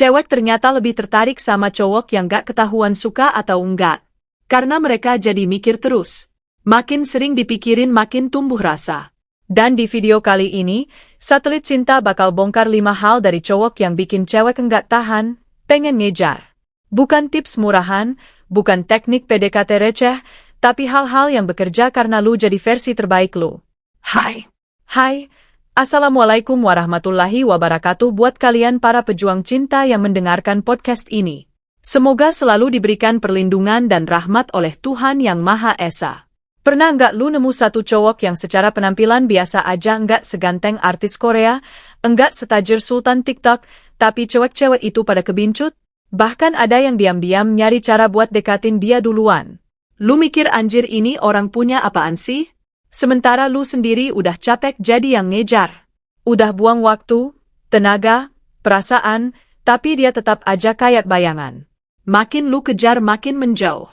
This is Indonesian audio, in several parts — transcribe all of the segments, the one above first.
Cewek ternyata lebih tertarik sama cowok yang gak ketahuan suka atau enggak. Karena mereka jadi mikir terus. Makin sering dipikirin makin tumbuh rasa. Dan di video kali ini, Satelit Cinta bakal bongkar 5 hal dari cowok yang bikin cewek enggak tahan, pengen ngejar. Bukan tips murahan, bukan teknik PDKT receh, tapi hal-hal yang bekerja karena lu jadi versi terbaik lu. Hai. Assalamualaikum warahmatullahi wabarakatuh buat kalian para pejuang cinta yang mendengarkan podcast ini. Semoga selalu diberikan perlindungan dan rahmat oleh Tuhan Yang Maha Esa. Pernah nggak lu nemu satu cowok yang secara penampilan biasa aja, nggak seganteng artis Korea, nggak setajir sultan TikTok, tapi cewek-cewek itu pada kebincut? Bahkan ada yang diam-diam nyari cara buat dekatin dia duluan. Lu mikir anjir ini orang punya apaan sih? Sementara lu sendiri udah capek jadi yang ngejar. Udah buang waktu, tenaga, perasaan, tapi dia tetap aja kayak bayangan. Makin lu kejar makin menjauh.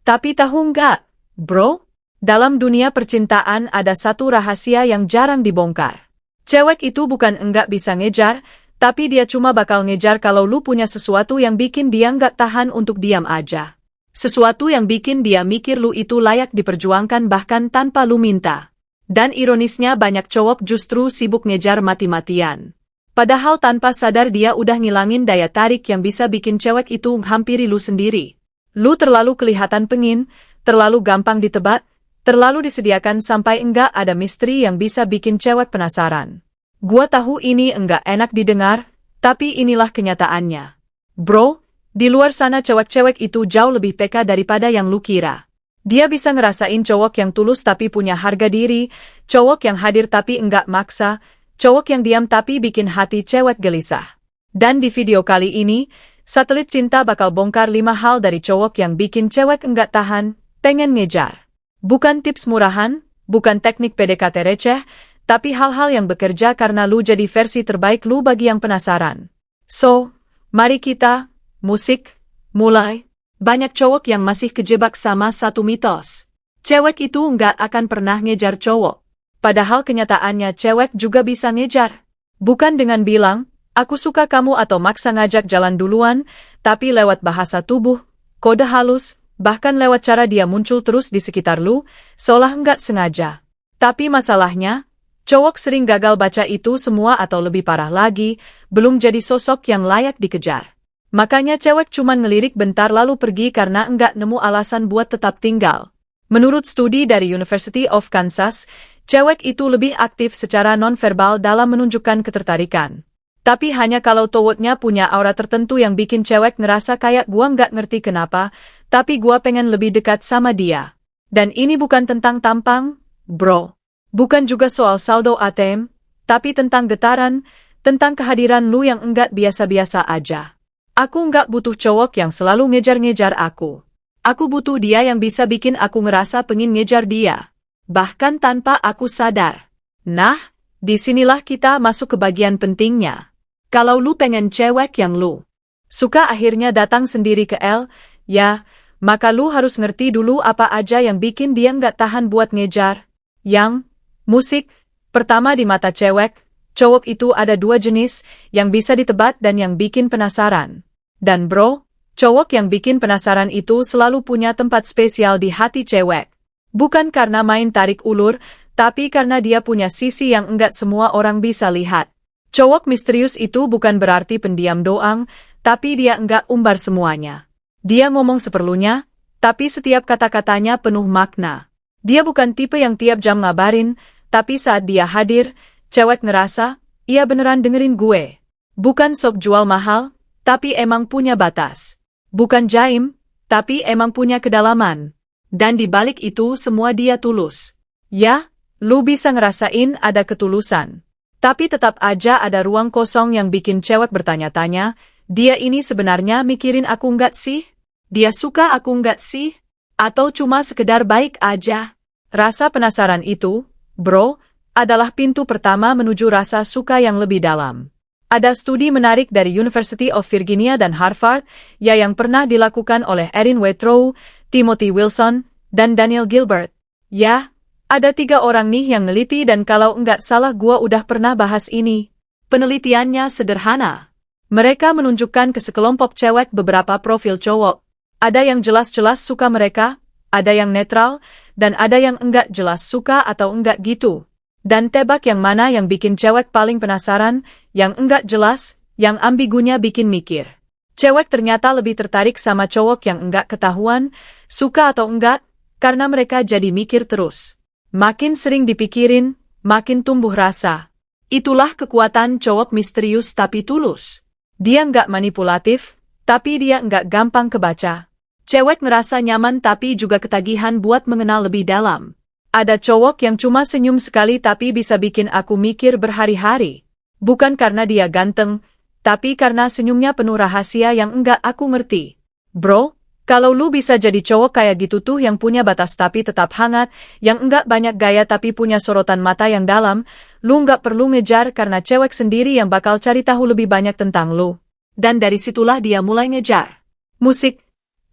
Tapi tahu nggak, bro? Dalam dunia percintaan ada satu rahasia yang jarang dibongkar. Cewek itu bukan enggak bisa ngejar, tapi dia cuma bakal ngejar kalau lu punya sesuatu yang bikin dia nggak tahan untuk diam aja. Sesuatu yang bikin dia mikir lu itu layak diperjuangkan bahkan tanpa lu minta. Dan ironisnya banyak cowok justru sibuk ngejar mati-matian. Padahal tanpa sadar dia udah ngilangin daya tarik yang bisa bikin cewek itu menghampiri lu sendiri. Lu terlalu kelihatan pengin, terlalu gampang ditebak, terlalu disediakan sampai enggak ada misteri yang bisa bikin cewek penasaran. Gua tahu ini enggak enak didengar, tapi inilah kenyataannya. Bro, di luar sana cewek-cewek itu jauh lebih peka daripada yang lu kira. Dia bisa ngerasain cowok yang tulus tapi punya harga diri, cowok yang hadir tapi enggak maksa, cowok yang diam tapi bikin hati cewek gelisah. Dan di video kali ini, Satelit Cinta bakal bongkar 5 hal dari cowok yang bikin cewek enggak tahan, pengen ngejar. Bukan tips murahan, bukan teknik PDKT receh, tapi hal-hal yang bekerja karena lu jadi versi terbaik lu bagi yang penasaran. So, mari kita musik, mulai. Banyak cowok yang masih kejebak sama satu mitos. Cewek itu nggak akan pernah ngejar cowok. Padahal kenyataannya cewek juga bisa ngejar. Bukan dengan bilang, aku suka kamu atau maksa ngajak jalan duluan, tapi lewat bahasa tubuh, kode halus, bahkan lewat cara dia muncul terus di sekitar lu, seolah nggak sengaja. Tapi masalahnya, cowok sering gagal baca itu semua atau lebih parah lagi, belum jadi sosok yang layak dikejar. Makanya cewek cuman ngelirik bentar lalu pergi karena enggak nemu alasan buat tetap tinggal. Menurut studi dari University of Kansas, cewek itu lebih aktif secara nonverbal dalam menunjukkan ketertarikan. Tapi hanya kalau cowoknya punya aura tertentu yang bikin cewek ngerasa kayak gua nggak ngerti kenapa, tapi gua pengen lebih dekat sama dia. Dan ini bukan tentang tampang, bro. Bukan juga soal saldo ATM, tapi tentang getaran, tentang kehadiran lu yang enggak biasa-biasa aja. Aku nggak butuh cowok yang selalu ngejar-ngejar aku. Aku butuh dia yang bisa bikin aku ngerasa pengen ngejar dia. Bahkan tanpa aku sadar. Nah, disinilah kita masuk ke bagian pentingnya. Kalau lu pengen cewek yang lu suka akhirnya datang sendiri ke L, ya, maka lu harus ngerti dulu apa aja yang bikin dia nggak tahan buat ngejar. Yang musik, pertama di mata cewek, cowok itu ada 2 jenis, yang bisa ditebak dan yang bikin penasaran. Dan bro, cowok yang bikin penasaran itu selalu punya tempat spesial di hati cewek. Bukan karena main tarik ulur, tapi karena dia punya sisi yang enggak semua orang bisa lihat. Cowok misterius itu bukan berarti pendiam doang, tapi dia enggak umbar semuanya. Dia ngomong seperlunya, tapi setiap kata-katanya penuh makna. Dia bukan tipe yang tiap jam ngabarin, tapi saat dia hadir, cewek ngerasa, iya beneran dengerin gue. Bukan sok jual mahal, tapi emang punya batas. Bukan jaim, tapi emang punya kedalaman. Dan di balik itu semua dia tulus. Ya, lu bisa ngerasain ada ketulusan. Tapi tetap aja ada ruang kosong yang bikin cewek bertanya-tanya, dia ini sebenarnya mikirin aku nggak sih? Dia suka aku nggak sih? Atau cuma sekedar baik aja? Rasa penasaran itu, bro, adalah pintu pertama menuju rasa suka yang lebih dalam. Ada studi menarik dari University of Virginia dan Harvard, yang pernah dilakukan oleh Erin Waitrow, Timothy Wilson, dan Daniel Gilbert. Ya, ada 3 orang nih yang neliti dan kalau enggak salah gua udah pernah bahas ini. Penelitiannya sederhana. Mereka menunjukkan ke sekelompok cewek beberapa profil cowok. Ada yang jelas-jelas suka mereka, ada yang netral, dan ada yang enggak jelas suka atau enggak gitu. Dan tebak yang mana yang bikin cewek paling penasaran, yang enggak jelas, yang ambigunya bikin mikir. Cewek ternyata lebih tertarik sama cowok yang enggak ketahuan, suka atau enggak, karena mereka jadi mikir terus. Makin sering dipikirin, makin tumbuh rasa. Itulah kekuatan cowok misterius tapi tulus. Dia enggak manipulatif, tapi dia enggak gampang kebaca. Cewek ngerasa nyaman tapi juga ketagihan buat mengenal lebih dalam. Ada cowok yang cuma senyum sekali tapi bisa bikin aku mikir berhari-hari. Bukan karena dia ganteng, tapi karena senyumnya penuh rahasia yang enggak aku ngerti. Bro, kalau lu bisa jadi cowok kayak gitu tuh yang punya batas tapi tetap hangat, yang enggak banyak gaya tapi punya sorotan mata yang dalam, lu enggak perlu ngejar karena cewek sendiri yang bakal cari tahu lebih banyak tentang lu. Dan dari situlah dia mulai ngejar. Musik.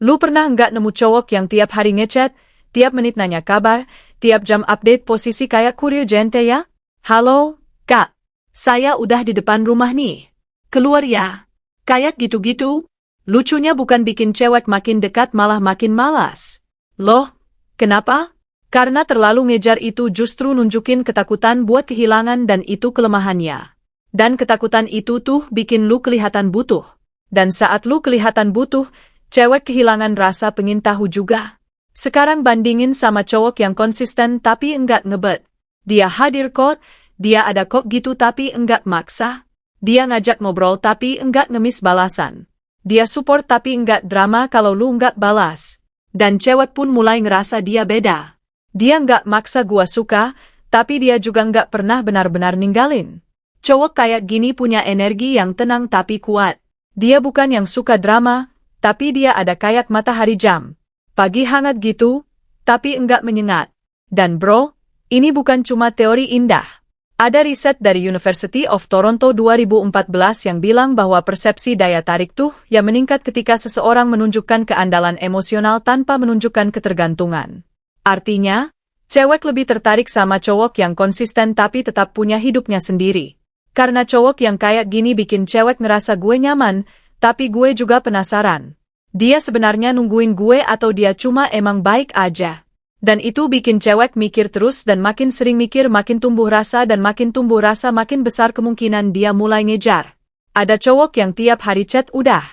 Lu pernah enggak nemu cowok yang tiap hari ngechat, tiap menit nanya kabar, tiap jam update posisi kayak kurir gente ya? Halo, Kak. Saya udah di depan rumah nih. Keluar ya. Kayak gitu-gitu. Lucunya bukan bikin cewek makin dekat malah makin malas. Loh, kenapa? Karena terlalu ngejar itu justru nunjukin ketakutan buat kehilangan dan itu kelemahannya. Dan ketakutan itu tuh bikin lu kelihatan butuh. Dan saat lu kelihatan butuh, cewek kehilangan rasa pengen tahu juga. Sekarang bandingin sama cowok yang konsisten tapi enggak ngebet. Dia hadir kok, dia ada kok gitu tapi enggak maksa. Dia ngajak ngobrol tapi enggak ngemis balasan. Dia support tapi enggak drama kalau lu enggak balas. Dan cewek pun mulai ngerasa dia beda. Dia enggak maksa gua suka, tapi dia juga enggak pernah benar-benar ninggalin. Cowok kayak gini punya energi yang tenang tapi kuat. Dia bukan yang suka drama, tapi dia ada kayak matahari jam. Pagi hangat gitu, tapi enggak menyengat. Dan bro, ini bukan cuma teori indah. Ada riset dari University of Toronto 2014 yang bilang bahwa persepsi daya tarik tuh yang meningkat ketika seseorang menunjukkan keandalan emosional tanpa menunjukkan ketergantungan. Artinya, cewek lebih tertarik sama cowok yang konsisten tapi tetap punya hidupnya sendiri. Karena cowok yang kayak gini bikin cewek ngerasa gue nyaman, tapi gue juga penasaran. Dia sebenarnya nungguin gue atau dia cuma emang baik aja. Dan itu bikin cewek mikir terus dan makin sering mikir makin tumbuh rasa dan makin tumbuh rasa makin besar kemungkinan dia mulai ngejar. Ada cowok yang tiap hari chat udah.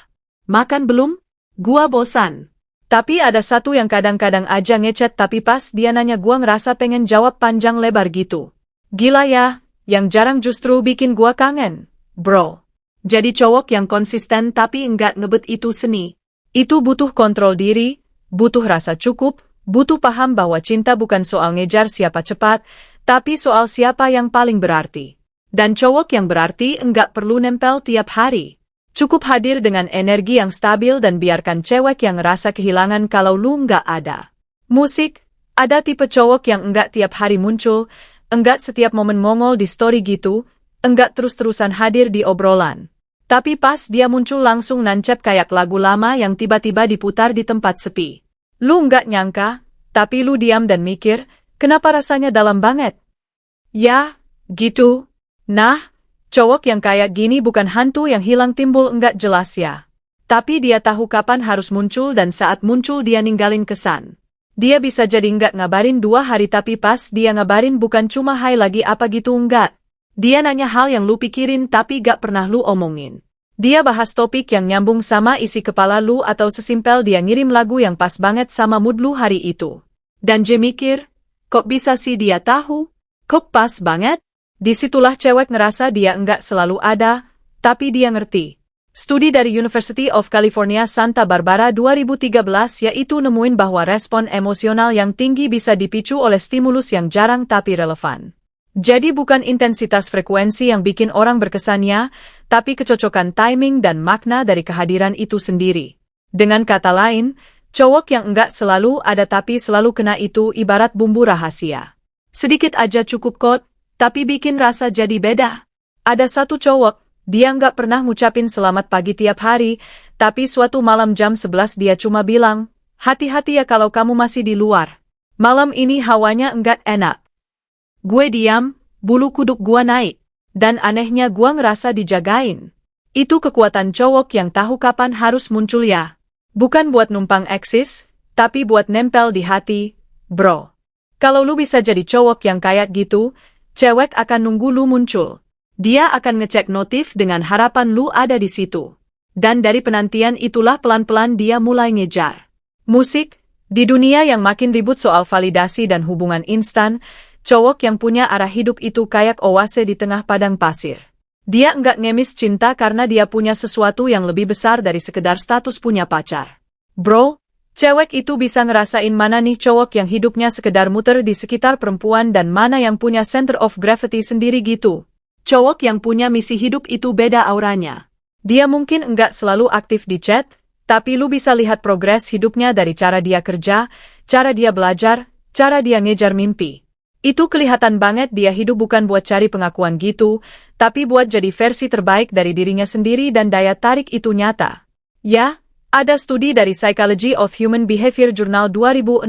Makan belum? Gua bosan. Tapi ada satu yang kadang-kadang aja ngechat tapi pas dia nanya gua ngerasa pengen jawab panjang lebar gitu. Gila ya, yang jarang justru bikin gua kangen. Bro. Jadi cowok yang konsisten tapi enggak ngebet itu seni. Itu butuh kontrol diri, butuh rasa cukup, butuh paham bahwa cinta bukan soal ngejar siapa cepat, tapi soal siapa yang paling berarti. Dan cowok yang berarti enggak perlu nempel tiap hari. Cukup hadir dengan energi yang stabil dan biarkan cewek yang ngerasa kehilangan kalau lu enggak ada. Musik, ada tipe cowok yang enggak tiap hari muncul, enggak setiap momen ngongol di story gitu, enggak terus-terusan hadir di obrolan. Tapi pas dia muncul langsung nancep kayak lagu lama yang tiba-tiba diputar di tempat sepi. Lu nggak nyangka, tapi lu diam dan mikir, kenapa rasanya dalam banget? Ya, gitu. Nah, cowok yang kayak gini bukan hantu yang hilang timbul nggak jelas ya. Tapi dia tahu kapan harus muncul dan saat muncul dia ninggalin kesan. Dia bisa jadi nggak ngabarin 2 hari tapi pas dia ngabarin bukan cuma hai lagi apa gitu nggak. Dia nanya hal yang lu pikirin tapi gak pernah lu omongin. Dia bahas topik yang nyambung sama isi kepala lu atau sesimpel dia ngirim lagu yang pas banget sama mood lu hari itu. Dan J mikir, kok bisa sih dia tahu? Kok pas banget? Disitulah cewek ngerasa dia enggak selalu ada, tapi dia ngerti. Studi dari University of California Santa Barbara 2013 yaitu nemuin bahwa respon emosional yang tinggi bisa dipicu oleh stimulus yang jarang tapi relevan. Jadi bukan intensitas frekuensi yang bikin orang berkesannya, tapi kecocokan timing dan makna dari kehadiran itu sendiri. Dengan kata lain, cowok yang enggak selalu ada tapi selalu kena itu ibarat bumbu rahasia. Sedikit aja cukup kok, tapi bikin rasa jadi beda. Ada satu cowok, dia enggak pernah ngucapin selamat pagi tiap hari, tapi suatu malam jam 11 dia cuma bilang, hati-hati ya kalau kamu masih di luar. Malam ini hawanya enggak enak. Gue diam, bulu kuduk gua naik. Dan anehnya gua ngerasa dijagain. Itu kekuatan cowok yang tahu kapan harus muncul ya. Bukan buat numpang eksis, tapi buat nempel di hati, bro. Kalau lu bisa jadi cowok yang kayak gitu, cewek akan nunggu lu muncul. Dia akan ngecek notif dengan harapan lu ada di situ. Dan dari penantian itulah pelan-pelan dia mulai ngejar. Musik, di dunia yang makin ribut soal validasi dan hubungan instan, cowok yang punya arah hidup itu kayak oase di tengah padang pasir. Dia enggak ngemis cinta karena dia punya sesuatu yang lebih besar dari sekedar status punya pacar. Bro, cewek itu bisa ngerasain mana nih cowok yang hidupnya sekedar muter di sekitar perempuan dan mana yang punya center of gravity sendiri gitu. Cowok yang punya misi hidup itu beda auranya. Dia mungkin enggak selalu aktif di chat, tapi lu bisa lihat progres hidupnya dari cara dia kerja, cara dia belajar, cara dia ngejar mimpi. Itu kelihatan banget dia hidup bukan buat cari pengakuan gitu, tapi buat jadi versi terbaik dari dirinya sendiri dan daya tarik itu nyata. Ya, ada studi dari Psychology of Human Behavior Journal 2016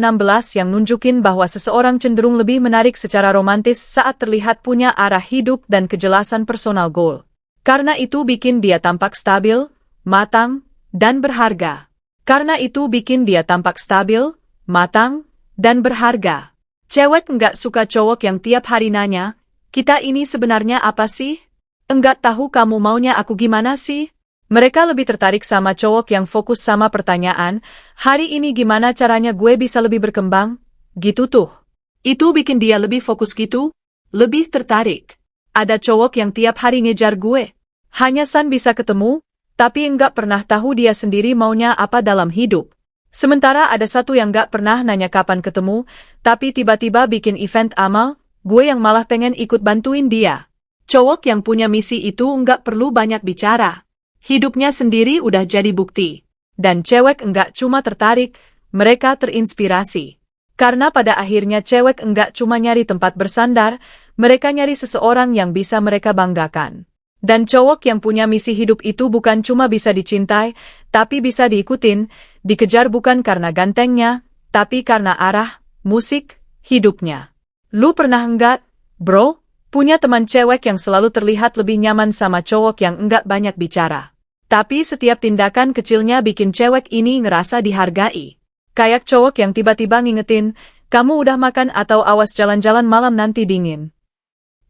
yang nunjukin bahwa seseorang cenderung lebih menarik secara romantis saat terlihat punya arah hidup dan kejelasan personal goal. Karena itu bikin dia tampak stabil, matang, dan berharga. Karena itu bikin dia tampak stabil, matang, dan berharga. Cewek enggak suka cowok yang tiap hari nanya, kita ini sebenarnya apa sih? Enggak tahu kamu maunya aku gimana sih? Mereka lebih tertarik sama cowok yang fokus sama pertanyaan, hari ini gimana caranya gue bisa lebih berkembang? Gitu tuh. Itu bikin dia lebih fokus gitu, lebih tertarik. Ada cowok yang tiap hari ngejar gue. Hanya San bisa ketemu, tapi enggak pernah tahu dia sendiri maunya apa dalam hidup. Sementara ada satu yang gak pernah nanya kapan ketemu, tapi tiba-tiba bikin event amal, gue yang malah pengen ikut bantuin dia. Cowok yang punya misi itu enggak perlu banyak bicara. Hidupnya sendiri udah jadi bukti. Dan cewek enggak cuma tertarik, mereka terinspirasi. Karena pada akhirnya cewek enggak cuma nyari tempat bersandar, mereka nyari seseorang yang bisa mereka banggakan. Dan cowok yang punya misi hidup itu bukan cuma bisa dicintai, tapi bisa diikutin, dikejar bukan karena gantengnya, tapi karena arah, musik, hidupnya. Lu pernah enggak, bro, punya teman cewek yang selalu terlihat lebih nyaman sama cowok yang enggak banyak bicara. Tapi setiap tindakan kecilnya bikin cewek ini ngerasa dihargai. Kayak cowok yang tiba-tiba ngingetin, kamu udah makan atau awas jalan-jalan malam nanti dingin.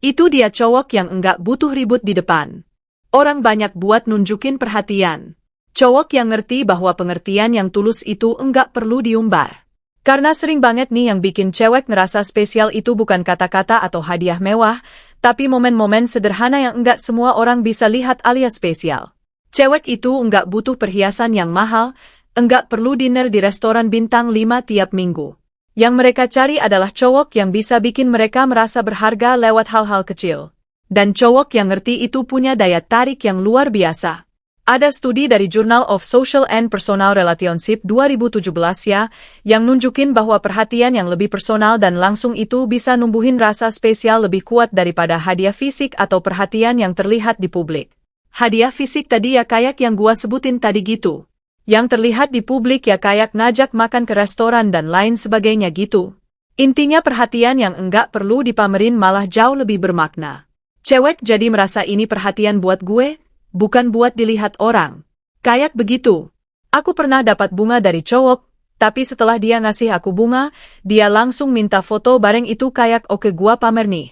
Itu dia cowok yang enggak butuh ribut di depan. Orang banyak buat nunjukin perhatian. Cowok yang ngerti bahwa pengertian yang tulus itu enggak perlu diumbar. Karena sering banget nih yang bikin cewek ngerasa spesial itu bukan kata-kata atau hadiah mewah, tapi momen-momen sederhana yang enggak semua orang bisa lihat alias spesial. Cewek itu enggak butuh perhiasan yang mahal, enggak perlu dinner di restoran bintang 5 tiap minggu. Yang mereka cari adalah cowok yang bisa bikin mereka merasa berharga lewat hal-hal kecil. Dan cowok yang ngerti itu punya daya tarik yang luar biasa. Ada studi dari Journal of Social and Personal Relationship 2017 ya, yang nunjukin bahwa perhatian yang lebih personal dan langsung itu bisa numbuhin rasa spesial lebih kuat daripada hadiah fisik atau perhatian yang terlihat di publik. Hadiah fisik tadi ya kayak yang gua sebutin tadi gitu. Yang terlihat di publik ya kayak ngajak makan ke restoran dan lain sebagainya gitu. Intinya perhatian yang enggak perlu dipamerin malah jauh lebih bermakna. Cewek jadi merasa ini perhatian buat gue, bukan buat dilihat orang. Kayak begitu. Aku pernah dapat bunga dari cowok, tapi setelah dia ngasih aku bunga, dia langsung minta foto bareng itu kayak oke gua pamer nih.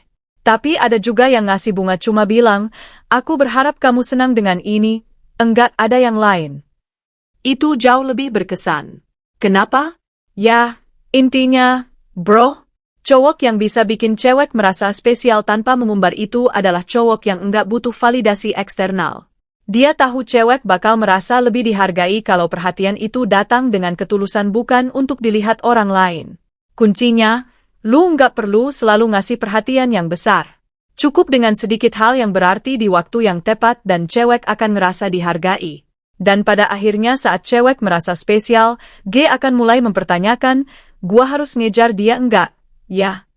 Tapi ada juga yang ngasih bunga cuma bilang, aku berharap kamu senang dengan ini, enggak ada yang lain. Itu jauh lebih berkesan. Kenapa? Ya, intinya, bro, cowok yang bisa bikin cewek merasa spesial tanpa mengumbar itu adalah cowok yang enggak butuh validasi eksternal. Dia tahu cewek bakal merasa lebih dihargai kalau perhatian itu datang dengan ketulusan bukan untuk dilihat orang lain. Kuncinya, lu enggak perlu selalu ngasih perhatian yang besar. Cukup dengan sedikit hal yang berarti di waktu yang tepat dan cewek akan ngerasa dihargai. Dan pada akhirnya saat cewek merasa spesial, G akan mulai mempertanyakan, gua harus ngejar dia enggak? Ya.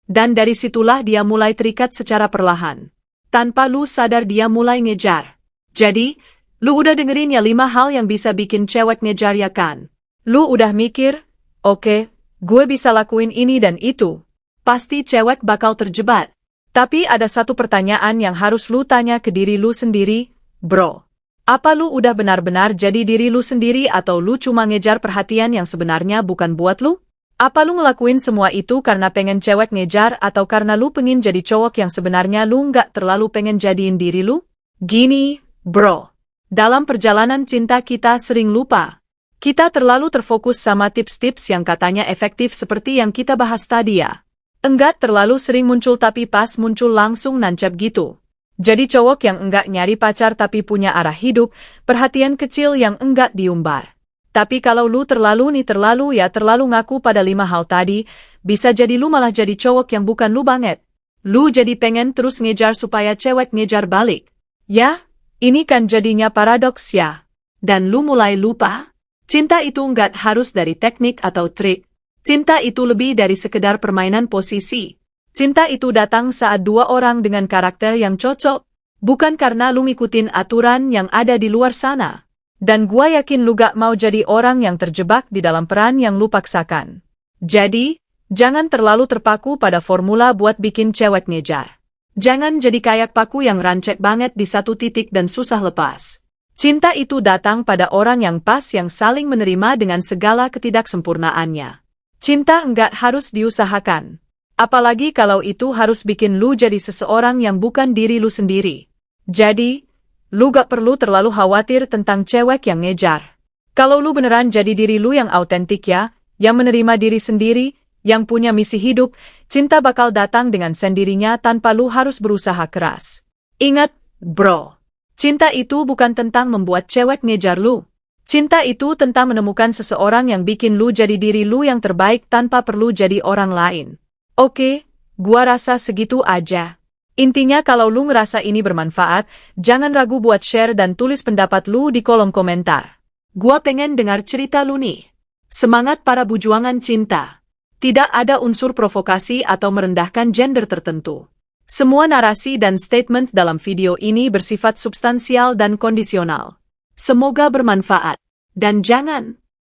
Dan dari situlah dia mulai terikat secara perlahan. Tanpa lu sadar dia mulai ngejar. Jadi, lu udah dengerin ya 5 hal yang bisa bikin cewek ngejar ya kan? Lu udah mikir, oke, gue bisa lakuin ini dan itu. Pasti cewek bakal terjebak. Tapi ada satu pertanyaan yang harus lu tanya ke diri lu sendiri, Bro, apa lu udah benar-benar jadi diri lu sendiri atau lu cuma ngejar perhatian yang sebenarnya bukan buat lu? Apa lu ngelakuin semua itu karena pengen cewek ngejar atau karena lu pengen jadi cowok yang sebenarnya lu nggak terlalu pengen jadiin diri lu? Gini, bro. Dalam perjalanan cinta kita sering lupa. Kita terlalu terfokus sama tips-tips yang katanya efektif seperti yang kita bahas tadi ya. Enggak terlalu sering muncul tapi pas muncul langsung nancap gitu. Jadi cowok yang enggak nyari pacar tapi punya arah hidup, perhatian kecil yang enggak diumbar. Tapi kalau lu terlalu ngaku pada 5 hal tadi, bisa jadi lu malah jadi cowok yang bukan lu banget. Lu jadi pengen terus ngejar supaya cewek ngejar balik. Ya, ini kan jadinya paradoks ya. Dan lu mulai lupa, cinta itu enggak harus dari teknik atau trik. Cinta itu lebih dari sekedar permainan posisi. Cinta itu datang saat dua orang dengan karakter yang cocok, bukan karena lu ngikutin aturan yang ada di luar sana. Dan gua yakin lu gak mau jadi orang yang terjebak di dalam peran yang lu paksakan. Jadi, jangan terlalu terpaku pada formula buat bikin cewek ngejar. Jangan jadi kayak paku yang rancak banget di satu titik dan susah lepas. Cinta itu datang pada orang yang pas yang saling menerima dengan segala ketidaksempurnaannya. Cinta enggak harus diusahakan. Apalagi kalau itu harus bikin lu jadi seseorang yang bukan diri lu sendiri. Jadi, lu gak perlu terlalu khawatir tentang cewek yang ngejar. Kalau lu beneran jadi diri lu yang autentik ya, yang menerima diri sendiri, yang punya misi hidup, cinta bakal datang dengan sendirinya tanpa lu harus berusaha keras. Ingat, bro, cinta itu bukan tentang membuat cewek ngejar lu. Cinta itu tentang menemukan seseorang yang bikin lu jadi diri lu yang terbaik tanpa perlu jadi orang lain. Oke, gua rasa segitu aja. Intinya kalau lu ngerasa ini bermanfaat, jangan ragu buat share dan tulis pendapat lu di kolom komentar. Gua pengen dengar cerita lu nih. Semangat para bujuangan cinta. Tidak ada unsur provokasi atau merendahkan gender tertentu. Semua narasi dan statement dalam video ini bersifat substansial dan kondisional. Semoga bermanfaat. Dan jangan